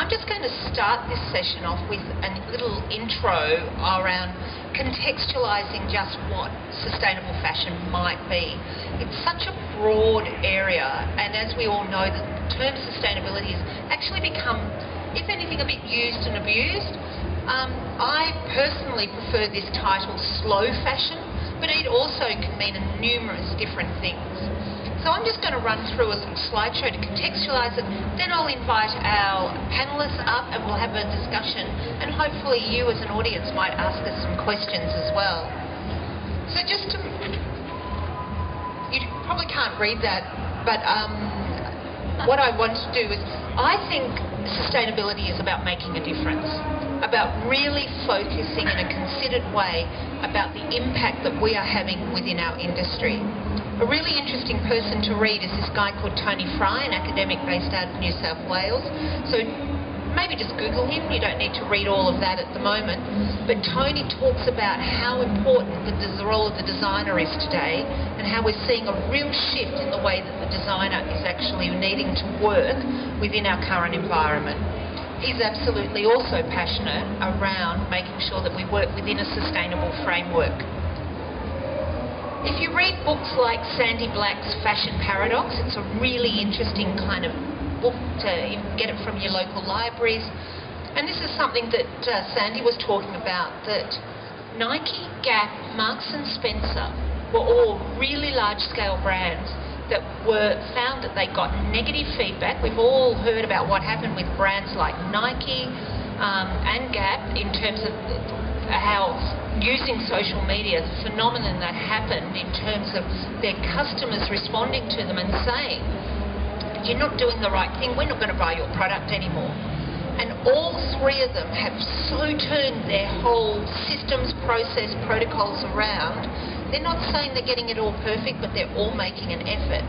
I'm just going to start this session off with a little intro around contextualising just what sustainable fashion might be. It's such a broad area, and as we all know, the term sustainability has actually become, if anything, a bit used and abused. I personally prefer this title, slow fashion, but it also can mean numerous different things. So I'm just going to run through a little slideshow to contextualise it, then I'll invite our panellists up and we'll have a discussion, and hopefully you as an audience might ask us some questions as well. So just to, you probably can't read that, but what I want to do is, I think sustainability is about making a difference, about really focusing in a considered way about the impact that we are having within our industry. A really interesting person to read is this guy called Tony Fry, an academic based out of New South Wales. So maybe just Google him, you don't need to read all of that at the moment. But Tony talks about how important the role of the designer is today, and how we're seeing a real shift in the way that the designer is actually needing to work within our current environment. He's absolutely also passionate around making sure that we work within a sustainable framework. If you read books like Sandy Black's Fashion Paradox, it's a really interesting kind of book. You can get it from your local libraries. And this is something that Sandy was talking about, that Nike, Gap, Marks and Spencer were all really large-scale brands that were found that they got negative feedback. We've all heard about what happened with brands like Nike and Gap in terms of how using social media, the phenomenon that happened in terms of their customers responding to them and saying, you're not doing the right thing, we're not going to buy your product anymore. And all three of them have so turned their whole systems, process, protocols around. They're not saying they're getting it all perfect, but they're all making an effort.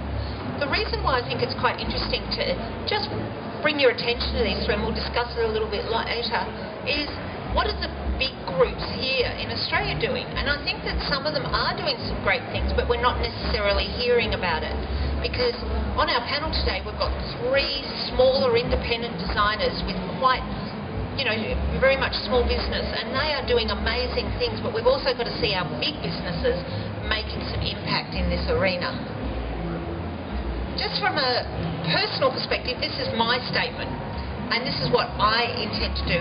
The reason why I think it's quite interesting to just bring your attention to these three, and we'll discuss it a little bit later, is what are the big groups here in Australia doing? And I think that some of them are doing some great things, but we're not necessarily hearing about it. Because on our panel today, we've got three smaller independent designers with quite, very much small business, and they are doing amazing things, but we've also got to see our big businesses making some impact in this arena. Just from a personal perspective, this is my statement. And this is what I intend to do.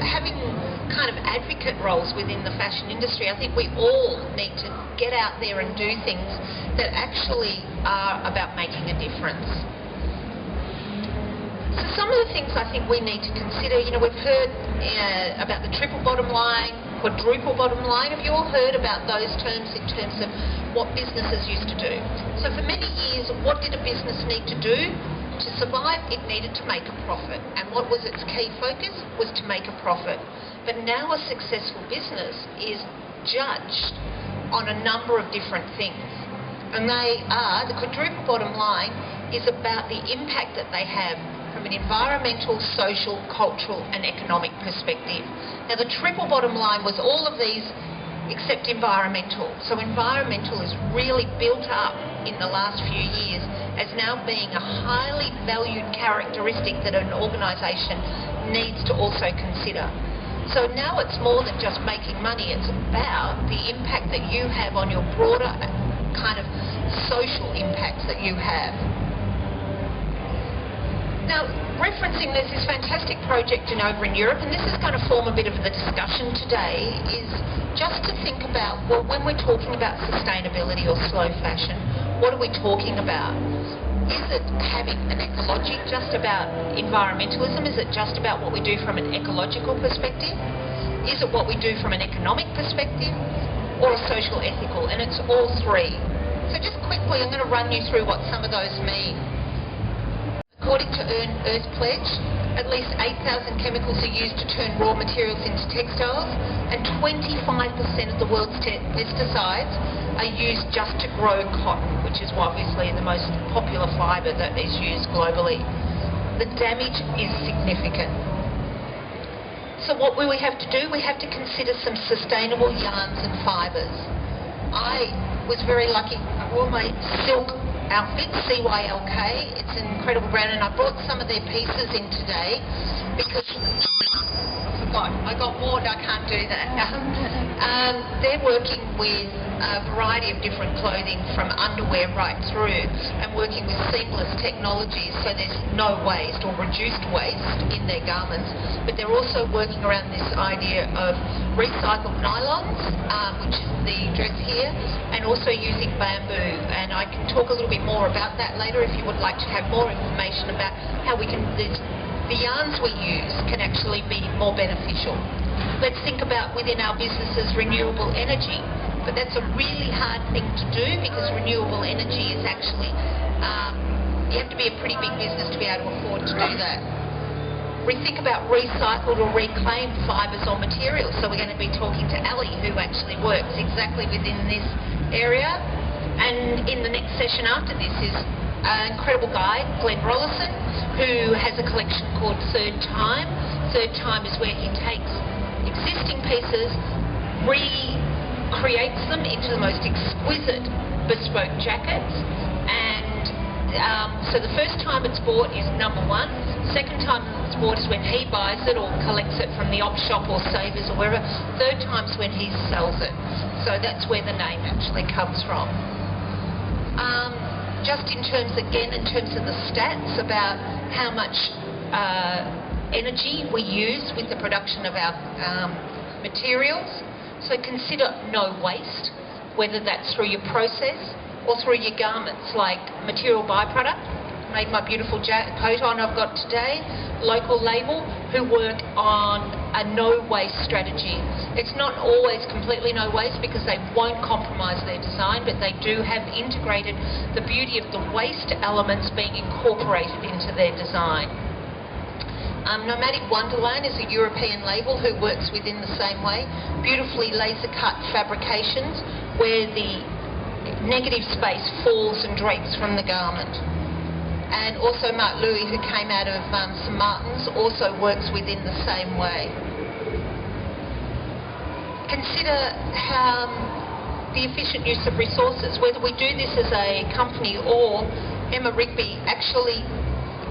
Having kind of advocate roles within the fashion industry, I think we all need to get out there and do things that actually are about making a difference. So some of the things I think we need to consider, we've heard about the triple bottom line, quadruple bottom line. Have you all heard about those terms in terms of what businesses used to do? So for many years, what did a business need to do? To survive, it needed to make a profit. And what was its key focus? Was to make a profit. But now a successful business is judged on a number of different things. And they are, the quadruple bottom line is about the impact that they have from an environmental, social, cultural and economic perspective. Now the triple bottom line was all of these except environmental. So environmental is really built up in the last few years as now being a highly valued characteristic that an organisation needs to also consider. So now it's more than just making money, it's about the impact that you have on your broader kind of social impacts that you have. Now, referencing this fantastic project over in Europe, and this is going to form a bit of the discussion today, is just to think about, well, when we're talking about sustainability or slow fashion, what are we talking about? Is it having an ecology, just about environmentalism? Is it just about what we do from an ecological perspective? Is it what we do from an economic perspective? Or a social ethical? And it's all three. So just quickly, I'm going to run you through what some of those mean. According to Earth Pledge, at least 8,000 chemicals are used to turn raw materials into textiles, and 25% of the world's pesticides are used just to grow cotton, which is obviously the most popular fibre that is used globally. The damage is significant. So what will we have to do? We have to consider some sustainable yarns and fibres. I was very lucky. I wore my silk outfit, CYLK. It's an incredible brand, and I brought some of their pieces in today because I got bored, I can't do that. They're working with a variety of different clothing from underwear right through and working with seamless technologies so there's no waste or reduced waste in their garments. But they're also working around this idea of recycled nylons, which is the dress here, and also using bamboo. And I can talk a little bit more about that later if you would like to have more information about how we can... The yarns we use can actually be more beneficial. Let's think about within our businesses renewable energy, but that's a really hard thing to do because renewable energy is actually, you have to be a pretty big business to be able to afford to do that. We think about recycled or reclaimed fibres or materials, so we're going to be talking to Ellie, who actually works exactly within this area. And in the next session after this is an incredible guy, Glenn Rollison, who has a collection called Third Time. Third Time is where he takes existing pieces, recreates them into the most exquisite bespoke jackets, and so the first time it's bought is number one. Second time it's bought is when he buys it or collects it from the op shop or Savers or wherever. Third time is when he sells it. So that's where the name actually comes from. Just in terms of the stats about how much energy we use with the production of our materials. So consider no waste, whether that's through your process or through your garments, like material byproduct. Made my beautiful coat on I've got today, local label, who work on a no waste strategy. It's not always completely no waste because they won't compromise their design, but they do have integrated the beauty of the waste elements being incorporated into their design. Nomadic Wonderland is a European label who works within the same way. Beautifully laser cut fabrications where the negative space falls and drapes from the garment. And also Mark Louis, who came out of St Martin's, also works within the same way. Consider how the efficient use of resources, whether we do this as a company or Emma Rigby actually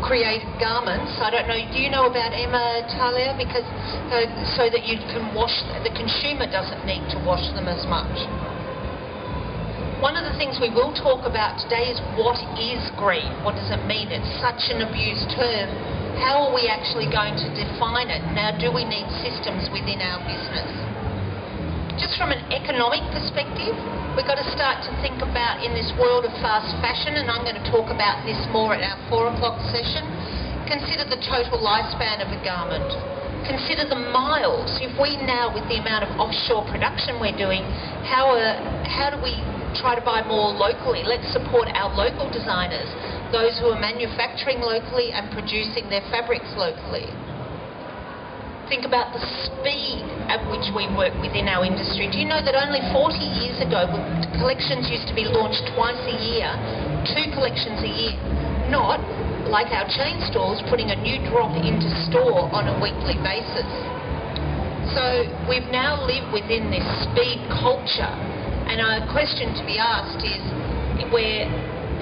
created garments. I don't know, do you know about Emma, Talia? Because so that you can wash, the consumer doesn't need to wash them as much. One of the things we will talk about today is what is green? What does it mean? It's such an abused term. How are we actually going to define it? Now, do we need systems within our business? Just from an economic perspective, we've got to start to think about in this world of fast fashion, and I'm going to talk about this more at our 4 o'clock session. Consider the total lifespan of a garment. Consider the miles. If we now, with the amount of offshore production we're doing, how do we try to buy more locally? Let's support our local designers, those who are manufacturing locally and producing their fabrics locally. Think about the speed at which we work within our industry. Do you know that only 40 years ago, collections used to be launched twice a year, 2 collections a year, not like our chain stores putting a new drop into store on a weekly basis. So we've now lived within this speed culture, and a question to be asked is where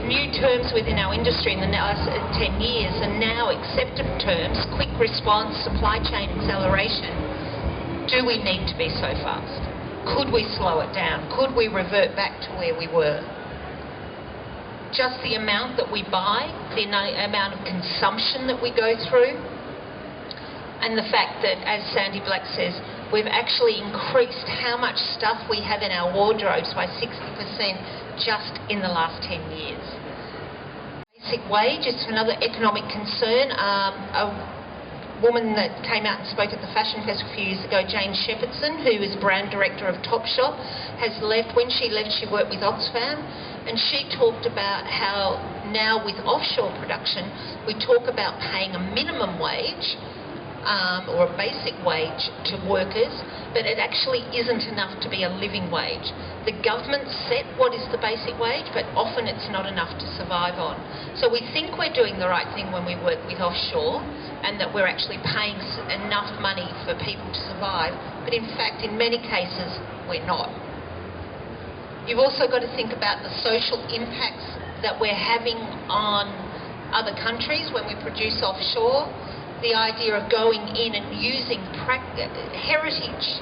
new terms within our industry in the last 10 years are now accepted terms, quick response, supply chain acceleration. Do we need to be so fast? Could we slow it down? Could we revert back to where we were? Just the amount that we buy, the amount of consumption that we go through, and the fact that, as Sandy Black says, we've actually increased how much stuff we have in our wardrobes by 60% just in the last 10 years. Basic wage is another economic concern. A woman that came out and spoke at the Fashion Fest a few years ago, Jane Shepherdson, who is brand director of Topshop, has left. When she left, she worked with Oxfam, and she talked about how now with offshore production, we talk about paying a minimum wage or a basic wage to workers, but it actually isn't enough to be a living wage. The government set what is the basic wage, but often it's not enough to survive on. So we think we're doing the right thing when we work with offshore, and that we're actually paying enough money for people to survive, but in fact, in many cases, we're not. You've also got to think about the social impacts that we're having on other countries when we produce offshore, the idea of going in and using heritage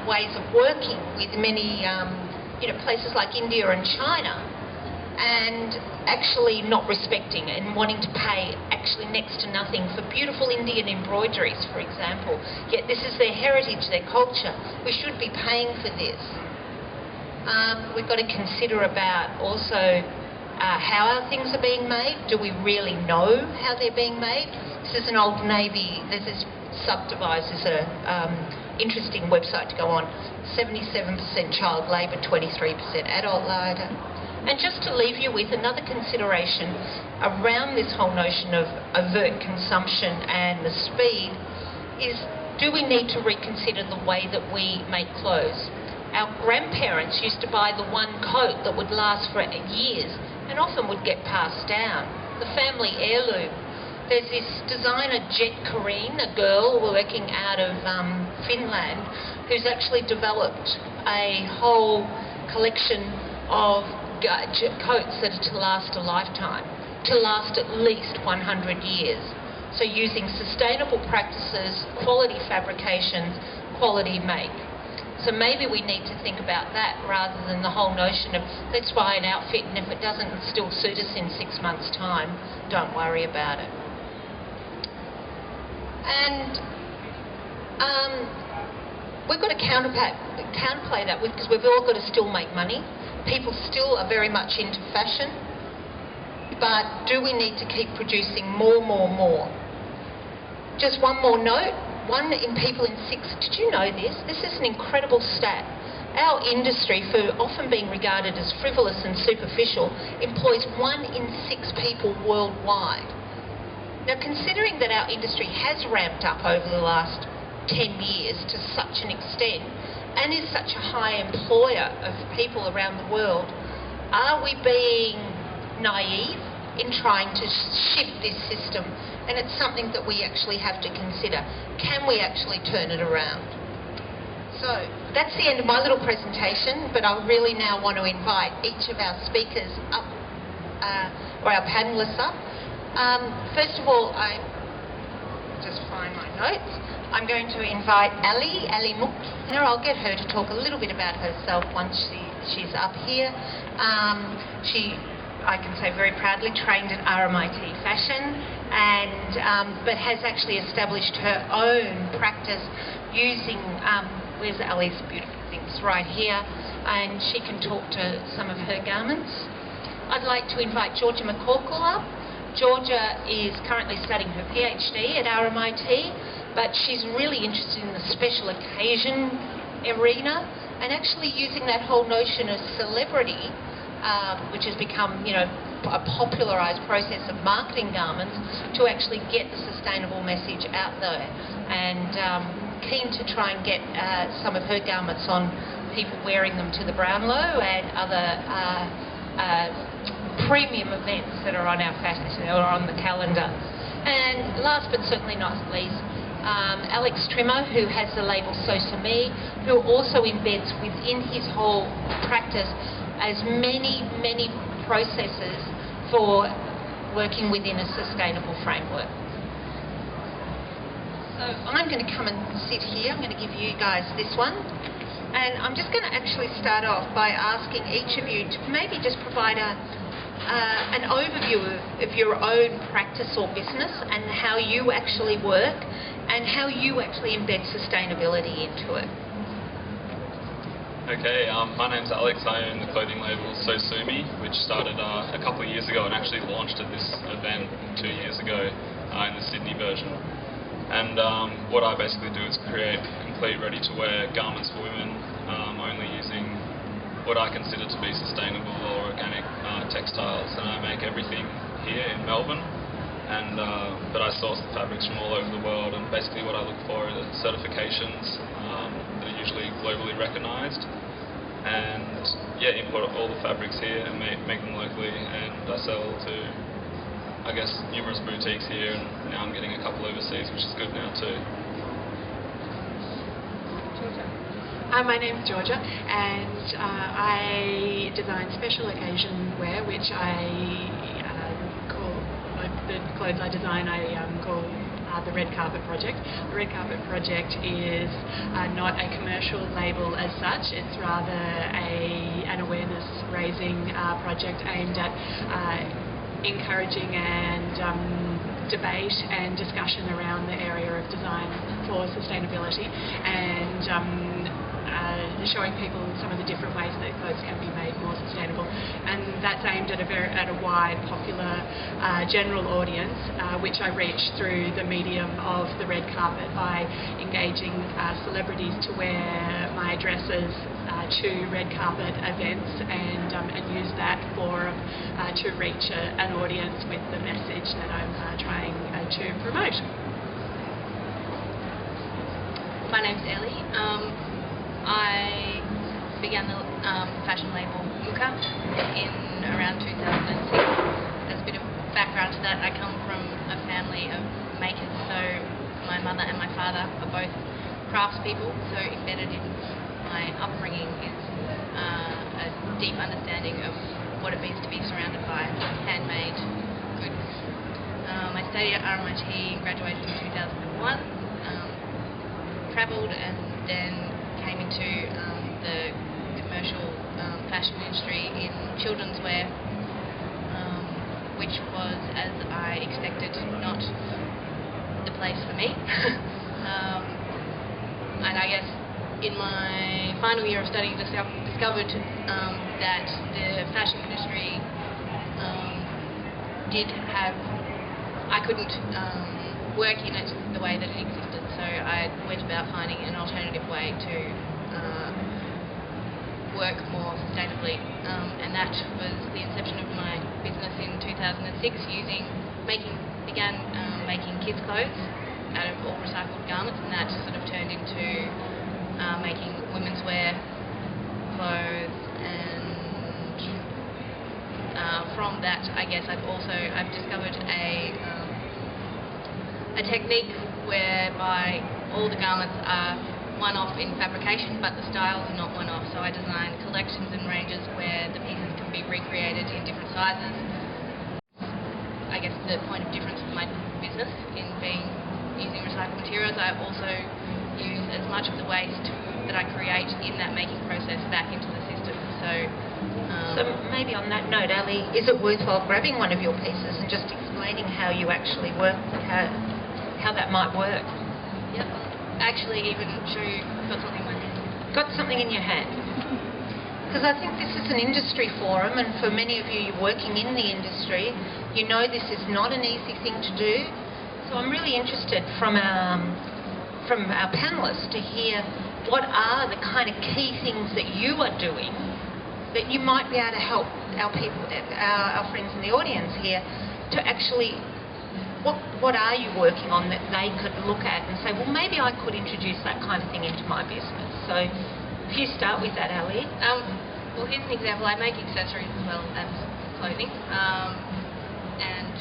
ways of working with many places like India and China, and actually not respecting and wanting to pay actually next to nothing for beautiful Indian embroideries, for example. Yet this is their heritage, their culture. We should be paying for this. We've got to consider about also how our things are being made. Do we really know how they're being made? This is an old Navy, this is subdivised as a interesting website to go on. 77% child labour, 23% adult labour. And just to leave you with another consideration around this whole notion of overt consumption and the speed is, do we need to reconsider the way that we make clothes? Our grandparents used to buy the one coat that would last for years and often would get passed down. The family heirloom. There's this designer, Jet Kareen, a girl working out of Finland, who's actually developed a whole collection of coats that are to last a lifetime, to last at least 100 years. So using sustainable practices, quality fabrications, quality make. So maybe we need to think about that rather than the whole notion of let's buy an outfit and if it doesn't still suit us in 6 months' time, don't worry about it. And we've got to counterplay that with, because we've all got to still make money. People still are very much into fashion, but do we need to keep producing more? Just one more note. 1 in people in 6, did you know this? This is an incredible stat. Our industry, for often being regarded as frivolous and superficial, employs 1 in 6 people worldwide. Now, considering that our industry has ramped up over the last 10 years to such an extent and is such a high employer of people around the world, are we being naive in trying to shift this system? And it's something that we actually have to consider. Can we actually turn it around? So that's the end of my little presentation, but I really now want to invite each of our speakers up, or our panellists up. First of all, I just find my notes. I'm going to invite Ellie Mücke. I'll get her to talk a little bit about herself once she's up here. She, I can say very proudly, trained in RMIT fashion, and but has actually established her own practice using, where's Ellie's beautiful things? Right here, and she can talk to some of her garments. I'd like to invite Georgia McCorkill up. Georgia is currently studying her PhD at RMIT, but she's really interested in the special occasion arena and actually using that whole notion of celebrity, which has become, a popularised process of marketing garments, to actually get the sustainable message out there. And keen to try and get some of her garments on people wearing them to the Brownlow and other premium events that are on our fashion or on the calendar. And last but certainly not least, Alex Trimmer, who has the label SOSUME, who also embeds within his whole practice as many processes for working within a sustainable framework. So I'm going to come and sit here. I'm going to give you guys this one. And I'm just going to actually start off by asking each of you to maybe just provide an overview of your own practice or business and how you actually work and how you actually embed sustainability into it. Okay, my name's Alex. I own the clothing label SOSUME, which started a couple of years ago and actually launched at this event 2 years ago in the Sydney version. And what I basically do is create complete ready-to-wear garments for women, only using what I consider to be sustainable or organic textiles. And I make everything here in Melbourne, and but I source the fabrics from all over the world. And basically what I look for are certifications that are usually globally recognised, and import all the fabrics here and make them locally, and I sell to, I guess, numerous boutiques here, and now I'm getting a couple overseas, which is good now too. My name's Georgia, and I design special occasion wear, which I call, the clothes I design I call the Red Carpet Project. The Red Carpet Project is not a commercial label as such. It's rather an awareness-raising project aimed at encouraging and debate and discussion around the area of design for sustainability, and showing people some of the different ways that clothes can be made more sustainable. And that's aimed at a wide, popular general audience, which I reach through the medium of the red carpet by engaging celebrities to wear my dresses to red carpet events, and use that forum to reach an audience with the message that I'm trying to promote. My name's Ellie. I began the fashion label Mucke in around 2006. There's a bit of background to that. I come from a family of makers, so my mother and my father are both craftspeople, so embedded in my upbringing is a deep understanding of what it means to be surrounded by handmade goods. I studied at RMIT, graduated in 2001, travelled and then came into the commercial fashion industry in children's wear, which was, as I expected, not the place for me. And I guess in my final year of study, discovered that the fashion industry I couldn't work in it the way that it existed, so I went about finding an alternative way to work more sustainably, and that was the inception of my business in 2006. Began making kids' clothes out of all recycled garments, and that sort of turned into making women's wear clothes, and from that, I guess I've discovered a technique whereby all the garments are one-off in fabrication, but the styles are not one-off. So I design collections and ranges where the pieces can be recreated in different sizes. I guess the point of difference of my business in using recycled materials, I also use as much of the waste that I create in that making process back into the system. So maybe on that note, Ellie, is it worthwhile grabbing one of your pieces and just explaining how you actually work, how that might work? Yep. Actually, even show you, got something in my hand. Got something in your hand? Because I think this is an industry forum, and for many of you working in the industry, you know this is not an easy thing to do. So I'm really interested from our panellists to hear what are the kind of key things that you are doing that you might be able to help our people, our friends in the audience here, to actually, what are you working on that they could look at and say, well, maybe I could introduce that kind of thing into my business. So if you start with that, Ellie. Well, here's an example. I make accessories as well as clothing, and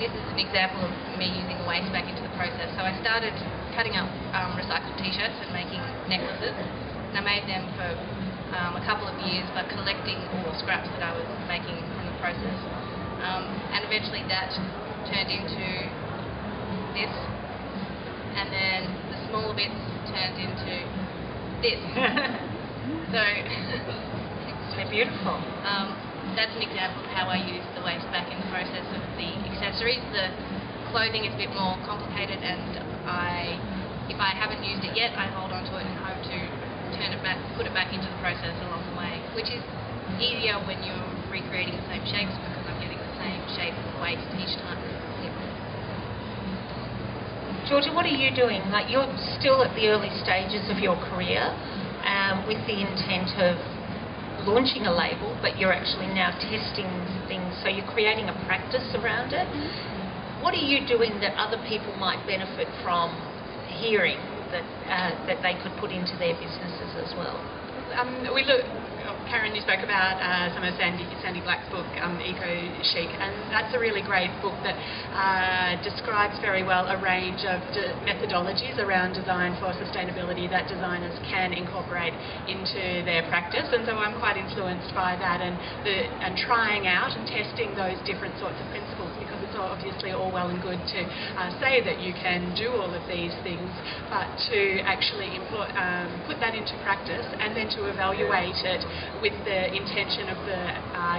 this is an example of me using waste back into the process. So I started cutting up recycled t-shirts and making necklaces, and I made them for a couple of years, but collecting all the scraps that I was making from the process. And eventually that turned into this, and then the smaller bits turned into this. So they're beautiful. That's an example of how I use the waste back in the process of the accessories. The clothing is a bit more complicated, and if I haven't used it yet, I hold on to it and hope to turn it back, put it back into the process along the way, which is easier when you're recreating the same shapes, because I'm getting the same shape of waste each time. Yeah. Georgia, what are you doing? Like, you're still at the early stages of your career, with the intent of launching a label, but you're actually now testing things, so you're creating a practice around it. What are you doing that other people might benefit from hearing that they could put into their businesses as well? Karen, you spoke about some of Sandy Black's book, Eco Chic, and that's a really great book that describes very well a range of methodologies around design for sustainability that designers can incorporate into their practice. And so I'm quite influenced by that and trying out and testing those different sorts of principles, because it's obviously all well and good to say that you can do all of these things, but to actually put that into practice and then to evaluate it with the intention of the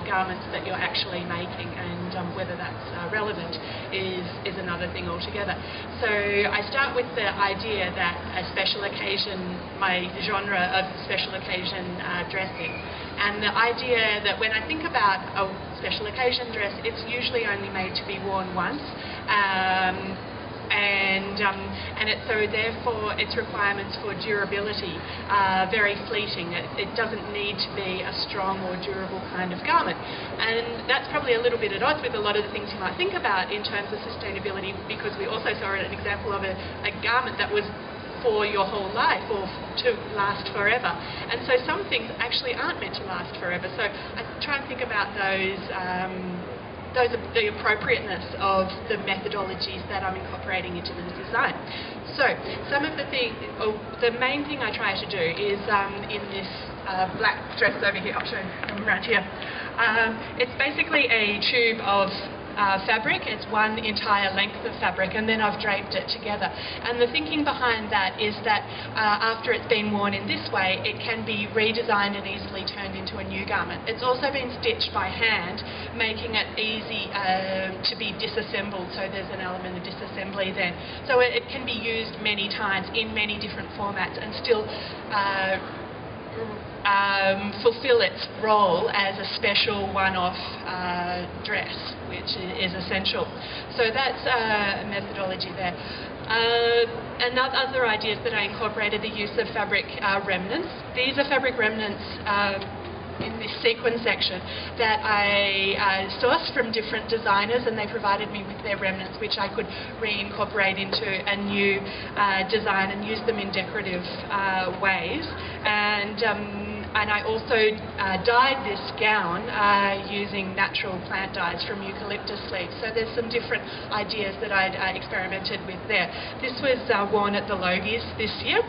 garments that you're actually making, and whether that's relevant is another thing altogether. So I start with the idea that a special occasion, my genre of special occasion dressing, and the idea that when I think about a special occasion dress, it's usually only made to be worn once. So therefore its requirements for durability are very fleeting. It doesn't need to be a strong or durable kind of garment. And that's probably a little bit at odds with a lot of the things you might think about in terms of sustainability, because we also saw an example of a garment that was for your whole life or to last forever. And so some things actually aren't meant to last forever. So I try and think about those the appropriateness of the methodologies that I'm incorporating into the design. So some of the main thing I try to do is in this black dress over here, I'll show you around here. It's basically a tube of fabric. It's one entire length of fabric, and then I've draped it together. And the thinking behind that is that after it's been worn in this way, it can be redesigned and easily turned into a new garment. It's also been stitched by hand, making it easy to be disassembled, so there's an element of disassembly then. So it can be used many times in many different formats and still fulfill its role as a special one-off dress, which is essential. So that's a methodology there. Other ideas that I incorporated, the use of fabric remnants. These are fabric remnants in this sequin section that I sourced from different designers, and they provided me with their remnants which I could reincorporate into a new design and use them in decorative ways. And I also dyed this gown using natural plant dyes from eucalyptus leaves. So there's some different ideas that I'd experimented with there. This was worn at the Logies this year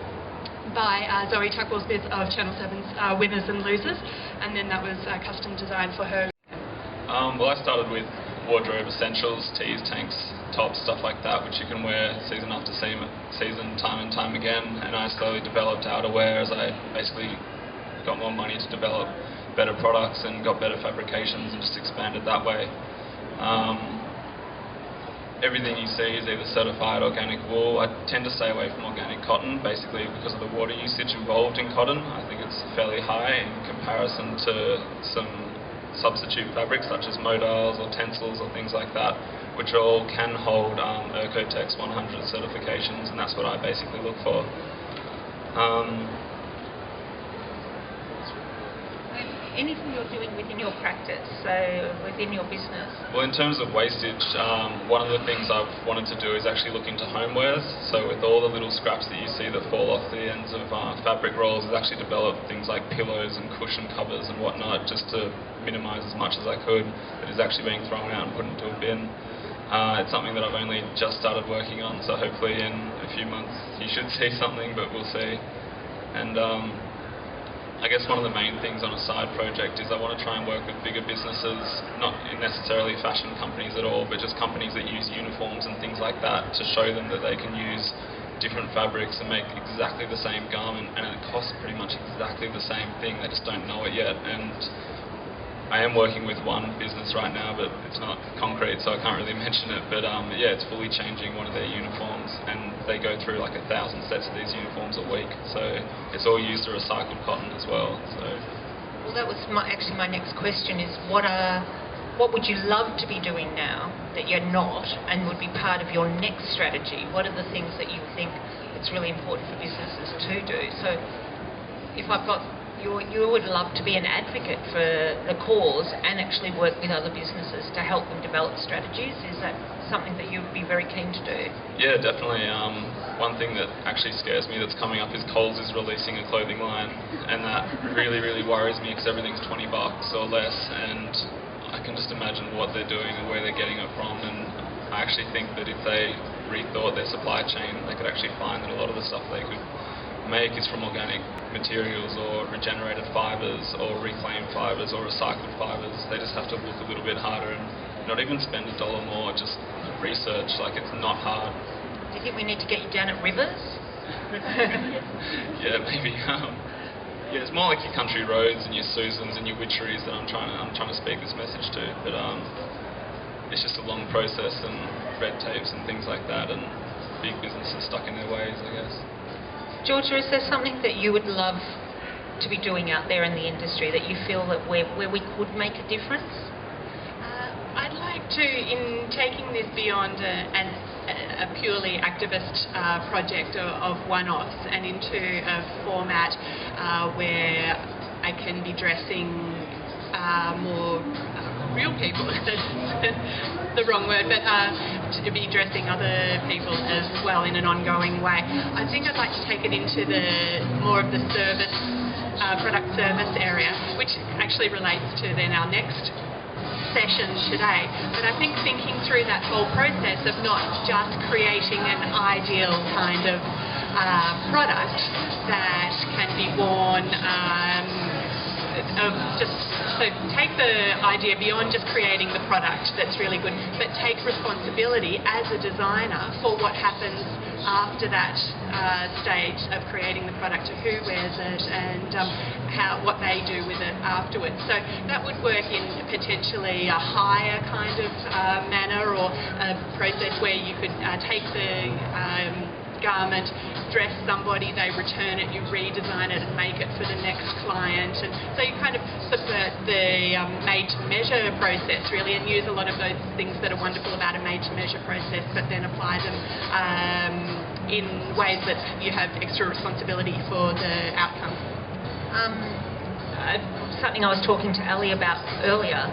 by Zoe Tuckwell's of Channel 7's Winners and Losers, and then that was custom designed for her. Well, I started with wardrobe essentials, tees, tanks, tops, stuff like that, which you can wear season after season, time and time again, and I slowly developed outerwear as I basically got more money to develop better products and got better fabrications and just expanded that way. Everything you see is either certified organic wool. I tend to stay away from organic cotton, basically because of the water usage involved in cotton. I think it's fairly high in comparison to some substitute fabrics such as modals or tencels or things like that, which all can hold Oecotex 100 certifications, and that's what I basically look for. Anything you're doing within your practice, so within your business? Well, in terms of wastage, one of the things I've wanted to do is actually look into homewares. So with all the little scraps that you see that fall off the ends of fabric rolls, I've actually developed things like pillows and cushion covers and whatnot, just to minimise as much as I could that is actually being thrown out and put into a bin. It's something that I've only just started working on, so hopefully in a few months you should see something, but we'll see. And I guess one of the main things on a side project is I want to try and work with bigger businesses, not necessarily fashion companies at all, but just companies that use uniforms and things like that, to show them that they can use different fabrics and make exactly the same garment, and it costs pretty much exactly the same thing. They just don't know it yet. And I am working with one business right now, but it's not concrete, so I can't really mention it. But yeah, it's fully changing one of their uniforms, and they go through like 1,000 sets of these uniforms a week. So it's all used to recycled cotton as well. So. Well, that was actually my next question: is what would you love to be doing now that you're not, and would be part of your next strategy? What are the things that you think it's really important for businesses to do? So if I've got you would love to be an advocate for the cause and actually work with other businesses to help them develop strategies. Is that something that you'd be very keen to do? Yeah, definitely. One thing that actually scares me that's coming up is Coles is releasing a clothing line, and that really, really worries me because everything's $20 or less, and I can just imagine what they're doing and where they're getting it from. And I actually think that if they rethought their supply chain, they could actually find that a lot of the stuff they could make is from organic materials or regenerated fibres or reclaimed fibres or recycled fibres. They just have to look a little bit harder and not even spend $1 more, just research. Like, it's not hard. Do you think we need to get you down at Rivers? Yeah, maybe. Yeah, it's more like your country roads and your SOSUMEs and your witcheries that I'm trying to speak this message to. But it's just a long process and red tapes and things like that, and big businesses stuck in their ways, I guess. Georgia, is there something that you would love to be doing out there in the industry that you feel that where we could make a difference? I'd like to, in taking this beyond a purely activist project of one-offs and into a format where I can be dressing more real people. That's the wrong word, but to be dressing other people as well in an ongoing way. I think I'd like to take it into the more of the service, product service area, which actually relates to then our next session today. But I think thinking through that whole process of not just creating an ideal kind of product that can be worn, so take the idea beyond just creating the product that's really good, but take responsibility as a designer for what happens after that stage of creating the product, to who wears it and what they do with it afterwards. So that would work in potentially a higher kind of manner, or a process where you could take the garment, dress somebody, they return it, you redesign it and make it for the next client. And so you kind of subvert the made-to-measure process, really, and use a lot of those things that are wonderful about a made-to-measure process, but then apply them in ways that you have extra responsibility for the outcome. Something I was talking to Ellie about earlier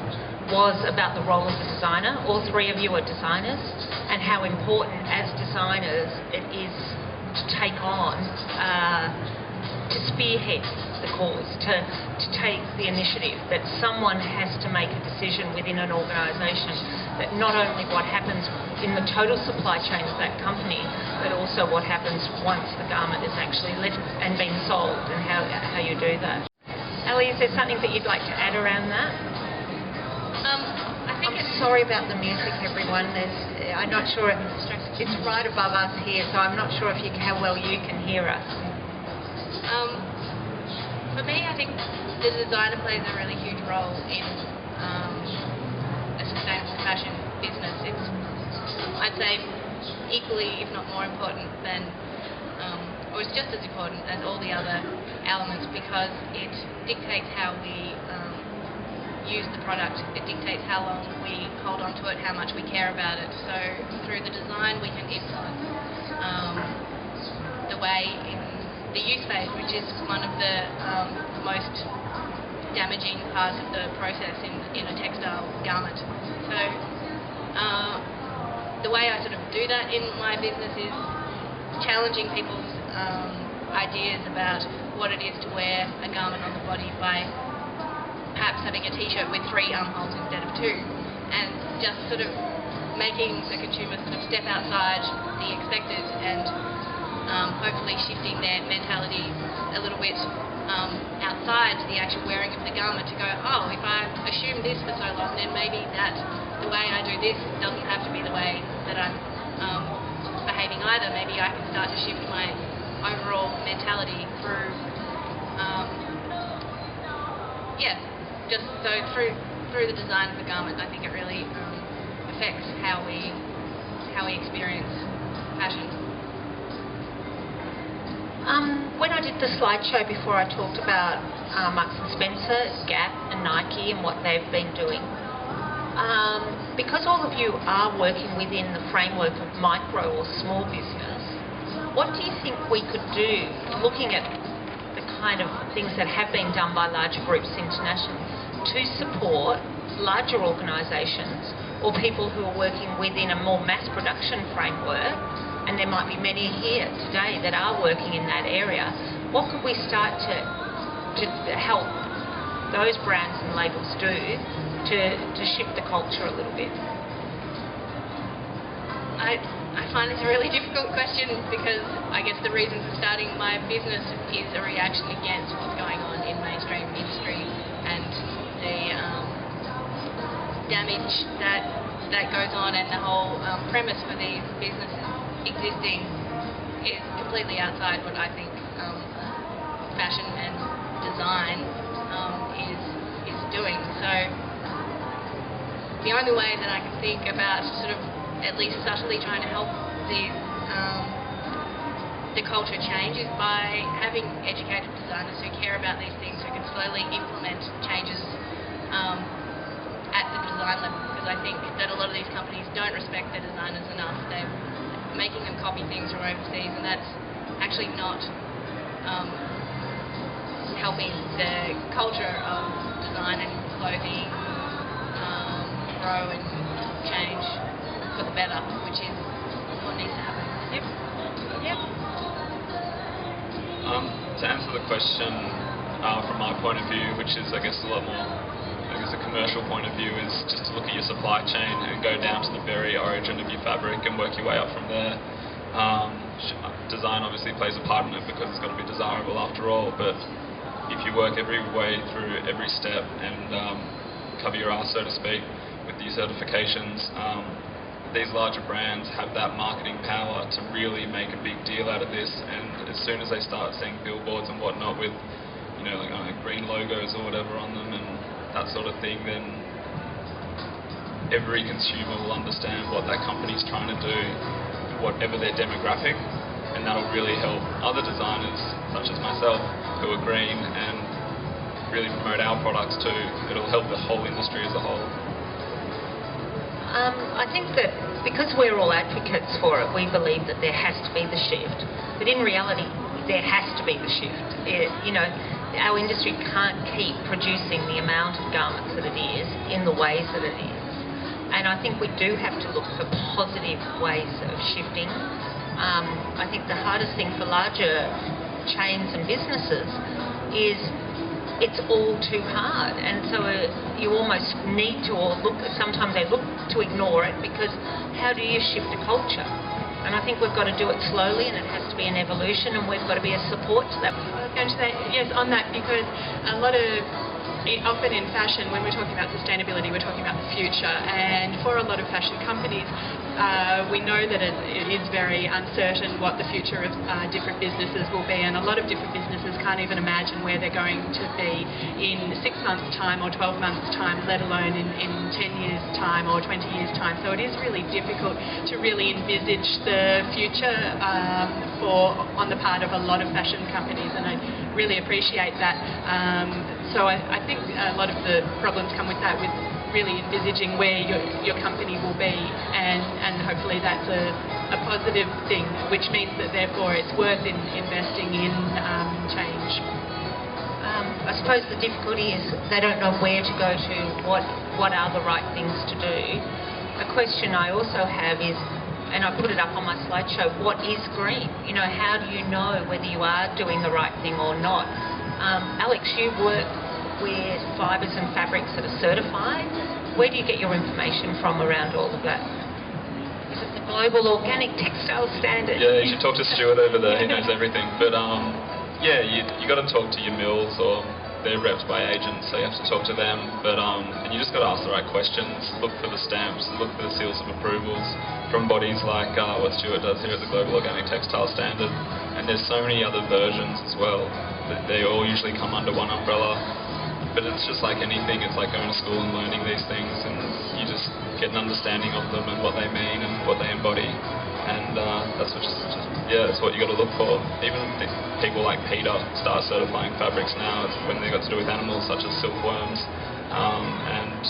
was about the role of the designer. All three of you are designers, and how important as designers it is to take on, to spearhead the cause, to take the initiative, that someone has to make a decision within an organisation, that not only what happens in the total supply chain of that company, but also what happens once the garment is actually left and being sold, and how you do that. Ellie, is there something that you'd like to add around that? I think I'm sorry about the music, everyone. I'm not sure. It's right above us here, so I'm not sure how well you can hear us. For me, I think the designer plays a really huge role in a sustainable fashion business. It's, I'd say, equally, if not more important than, or it's just as important as all the other elements, because it dictates how we use the product. It dictates how long we hold on to it, how much we care about it. So through the design we can influence the way in the use phase, which is one of the most damaging parts of the process in a textile garment. So the way I sort of do that in my business is challenging people's ideas about what it is to wear a garment on the body by perhaps having a t-shirt with 3 armholes instead of 2, and just sort of making the consumer sort of step outside the expected, and hopefully shifting their mentality a little bit outside the actual wearing of the garment, to go, oh, if I assume this for so long, then maybe that the way I do this doesn't have to be the way that I'm behaving either. Maybe I can start to shift my overall mentality through just so through the design of the garment. I think it really affects how we experience fashion. When I did the slideshow before, I talked about Marks & Spencer, Gap and Nike and what they've been doing. Because all of you are working within the framework of micro or small business, what do you think we could do, looking at the kind of things that have been done by larger groups internationally to support larger organisations or people who are working within a more mass production framework, and there might be many here today that are working in that area. What could we start to help those brands and labels do to shift the culture a little bit? I find this a really difficult question because I guess the reason for starting my business is a reaction against what's going on in mainstream industry and the damage that goes on, and the whole premise for these businesses existing is completely outside what I think fashion and design is doing. So the only way that I can think about sort of at least subtly trying to help the culture change is by having educated designers who care about these things, who can slowly implement changes at the design level, because I think that a lot of these companies don't respect their designers enough. They're making them copy things from overseas, and that's actually not helping the culture of design and clothing grow and change for the better, which is what needs to happen. Yep. Yep. To answer the question from my point of view, which is I guess a lot more, a commercial point of view, is just to look at your supply chain and go down to the very origin of your fabric and work your way up from there. Design obviously plays a part in it because it's got to be desirable after all, but if you work every way through every step and cover your ass, so to speak, with these certifications, these larger brands have that marketing power to really make a big deal out of this, and as soon as they start seeing billboards and whatnot with, you know, like green logos or whatever on them and that sort of thing, then every consumer will understand what that company's trying to do, whatever their demographic, and that'll really help other designers, such as myself, who are green, and really promote our products too. It'll help the whole industry as a whole. I think that because we're all advocates for it, we believe that there has to be the shift. But in reality, there has to be the shift. You know, our industry can't keep producing the amount of garments that it is in the ways that it is. And I think we do have to look for positive ways of shifting. I think the hardest thing for larger chains and businesses is it's all too hard, and so you almost need to, or sometimes they look to ignore it, because how do you shift a culture? And I think we've got to do it slowly, and it has to be an evolution, and we've got to be a support to that. I was going to say yes on that, because a lot of, often in fashion, when we're talking about sustainability, we're talking about the future, and for a lot of fashion companies, we know that it is very uncertain what the future of different businesses will be, and a lot of different businesses can't even imagine where they're going to be in 6 months' time or 12 months' time, let alone in 10 years' time or 20 years' time. So it is really difficult to really envisage the future on the part of a lot of fashion companies, and I really appreciate that. So I think a lot of the problems come with that, with really envisaging where your company will be, and hopefully that's a positive thing, which means that therefore it's worth investing in change. I suppose the difficulty is they don't know where to go to, what are the right things to do. A question I also have is, and I put it up on my slideshow, what is green? You know, how do you know whether you are doing the right thing or not? Alex, you work with fibres and fabrics that are certified. Where do you get your information from around all of that? Is it the Global Organic Textile Standard? Yeah, you should talk to Stuart over there. He knows everything. But yeah, you got to talk to your mills, or they're repped by agents, so you have to talk to them. But and you just got to ask the right questions. Look for the stamps. Look for the seals of approvals from bodies like what Stuart does here at the Global Organic Textile Standard. And there's so many other versions as well. They all usually come under one umbrella. But it's just like anything, it's like going to school and learning these things, and you just get an understanding of them and what they mean and what they embody. And that's what you got to look for. Even people like Peter start certifying fabrics now when they got to do with animals such as silkworms, and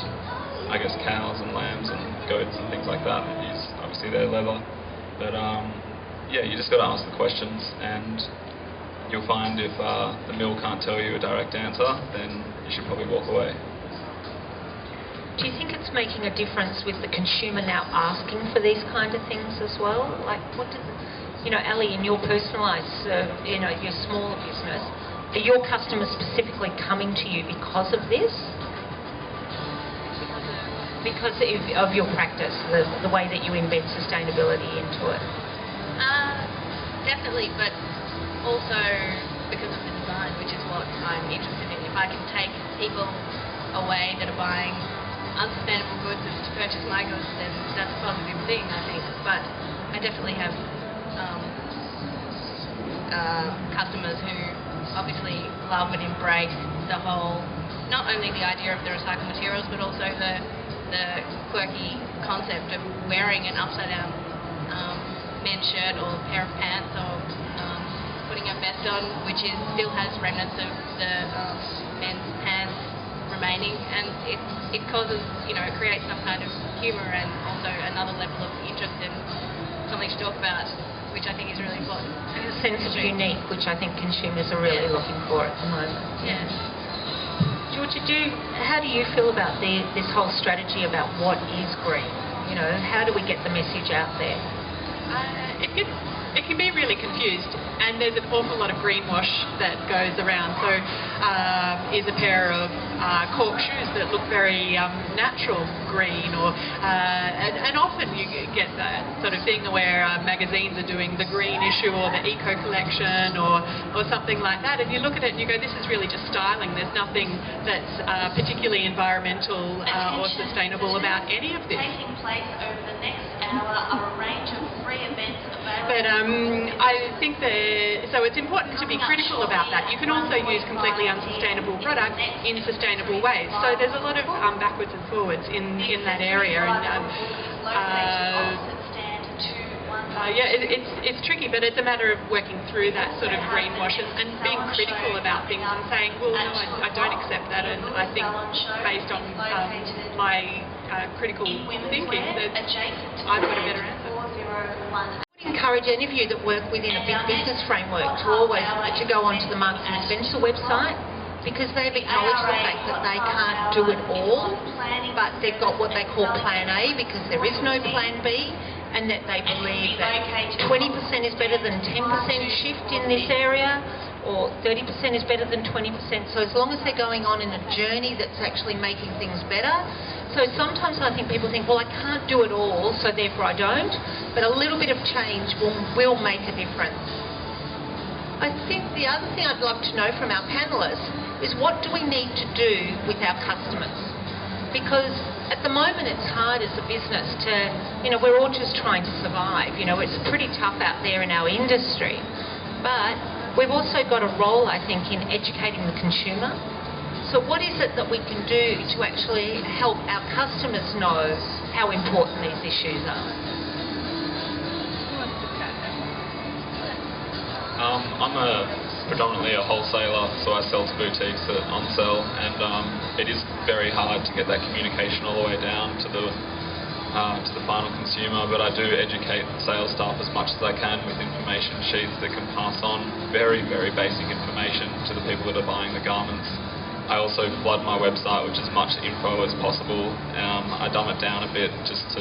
I guess cows and lambs and goats and things like that. Use obviously their leather. But yeah, you just got to ask the questions, and you'll find if the mill can't tell you a direct answer, then you should probably walk away. Do you think it's making a difference with the consumer now asking for these kind of things as well? Like, what does, Ellie, in your personalised, your smaller business, are your customers specifically coming to you because of this? Because of your practice, the way that you embed sustainability into it? Definitely, but also because of the design, which is what I'm interested in. If I can take people away that are buying unsustainable goods and to purchase my goods, then that's a positive thing, I think. But I definitely have customers who obviously love and embrace the whole, not only the idea of the recycled materials, but also the quirky concept of wearing an upside down men's shirt or pair of pants, or putting a vest on which still has remnants of the men's pants remaining, and it causes, it creates some kind of humour and also another level of interest in something to talk about, which I think is really important. And a sense of unique, which I think consumers are really looking for at the moment. Yeah. Georgia, how do you feel about this whole strategy about what is green? How do we get the message out there? It can be really confused, and there's an awful lot of greenwash that goes around. So is a pair of cork shoes that look very natural green, or and often you get that sort of thing where magazines are doing the green issue or the eco collection or something like that, and you look at it and you go, this is really just styling. There's nothing that's particularly environmental or sustainable about any of this. Taking place over the next hour are a range of free events available. But I think so it's important to be critical about that. You can also use completely unsustainable products in sustainable ways. So there's a lot of backwards and forwards in that area. And it's tricky, but it's a matter of working through that sort of greenwash and being critical about things and saying, well, no, I don't accept that, and I think based on my critical thinking that I've got a better answer. I would encourage any of you that work within a big business framework to go onto the Marks and Spencer website, because they've acknowledged the fact that they can't do it all, but they've got what they call Plan A, because there is no Plan B, and that they believe that 20% is better than 10% shift in this area, or 30% is better than 20%. So as long as they're going on in a journey that's actually making things better. So sometimes I think people think, well, I can't do it all, so therefore I don't. But a little bit of change will make a difference. I think the other thing I'd love to know from our panellists is, what do we need to do with our customers? Because at the moment it's hard as a business to, we're all just trying to survive. It's pretty tough out there in our industry. But we've also got a role, I think, in educating the consumer. So what is it that we can do to actually help our customers know how important these issues are? I'm predominantly a wholesaler, so I sell to boutiques that on-sell, and it is very hard to get that communication all the way down to the final consumer, but I do educate sales staff as much as I can with information sheets that can pass on very, very basic information to the people that are buying the garments. I also flood my website with as much info as possible. I dumb it down a bit just so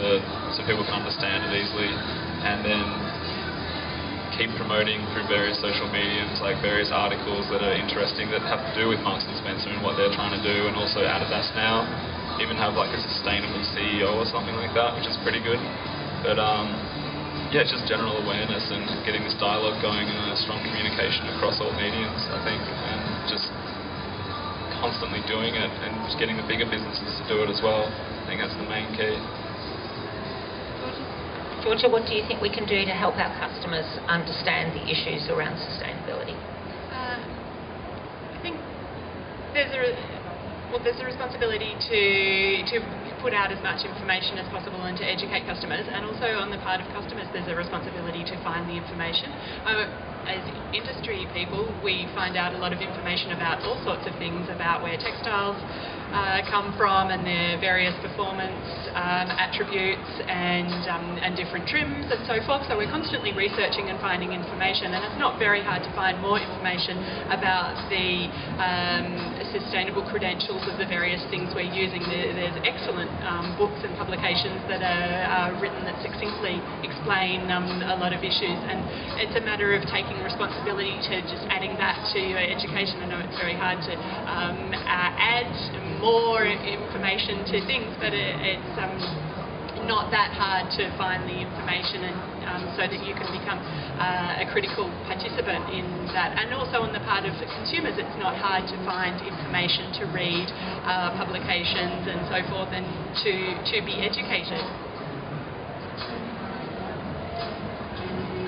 people can understand it easily, and then keep promoting through various social mediums, like various articles that are interesting that have to do with Marks and Spencer and what they're trying to do, and also Adidas now even have like a sustainable CEO or something like that, which is pretty good. But yeah, just general awareness and getting this dialogue going and a strong communication across all mediums, I think, and just constantly doing it and just getting the bigger businesses to do it as well. I think that's the main key. Georgia, what do you think we can do to help our customers understand the issues around sustainability? I think there's a responsibility to put out as much information as possible and to educate customers, and also on the part of customers there's a responsibility to find the information. As industry people, we find out a lot of information about all sorts of things, about where textiles come from and their various performance attributes and different trims and so forth. So we're constantly researching and finding information, and it's not very hard to find more information about the sustainable credentials of the various things we're using. There's excellent books and publications that are written that succinctly explain a lot of issues, and it's a matter of taking responsibility to just adding that to your education. I know it's very hard to add more information to things, but it's not that hard to find the information, and so that you can become a critical participant in that. And also on the part of the consumers, it's not hard to find information, to read publications and so forth, and to be educated.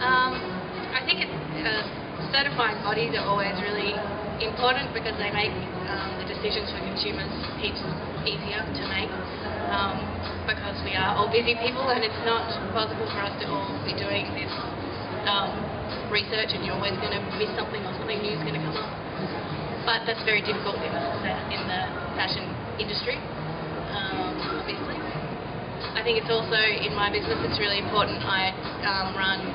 I think certifying bodies are always really important because they make the decisions for consumers heaps easier to make, because we are all busy people and it's not possible for us to all be doing this research, and you're always going to miss something or something new is going to come up. But that's very difficult in the fashion industry, obviously. I think it's also, in my business, it's really important. I run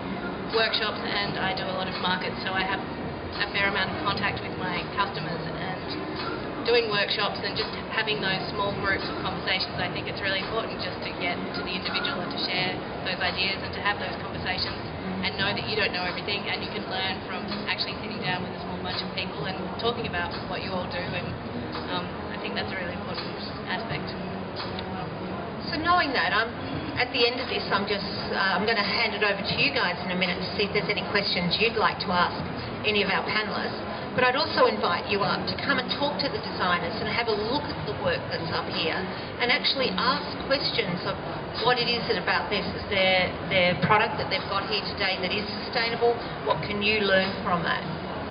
workshops and I do a lot of markets, so I have a fair amount of contact with my customers, and doing workshops and just having those small groups of conversations, I think it's really important just to get to the individual and to share those ideas and to have those conversations and know that you don't know everything, and you can learn from actually sitting down with a small bunch of people and talking about what you all do, and I think that's a really important aspect. So knowing that, at the end of this, I'm going to hand it over to you guys in a minute to see if there's any questions you'd like to ask any of our panellists. But I'd also invite you up to come and talk to the designers and have a look at the work that's up here and actually ask questions of what it is about their product that they've got here today that is sustainable. What can you learn from that?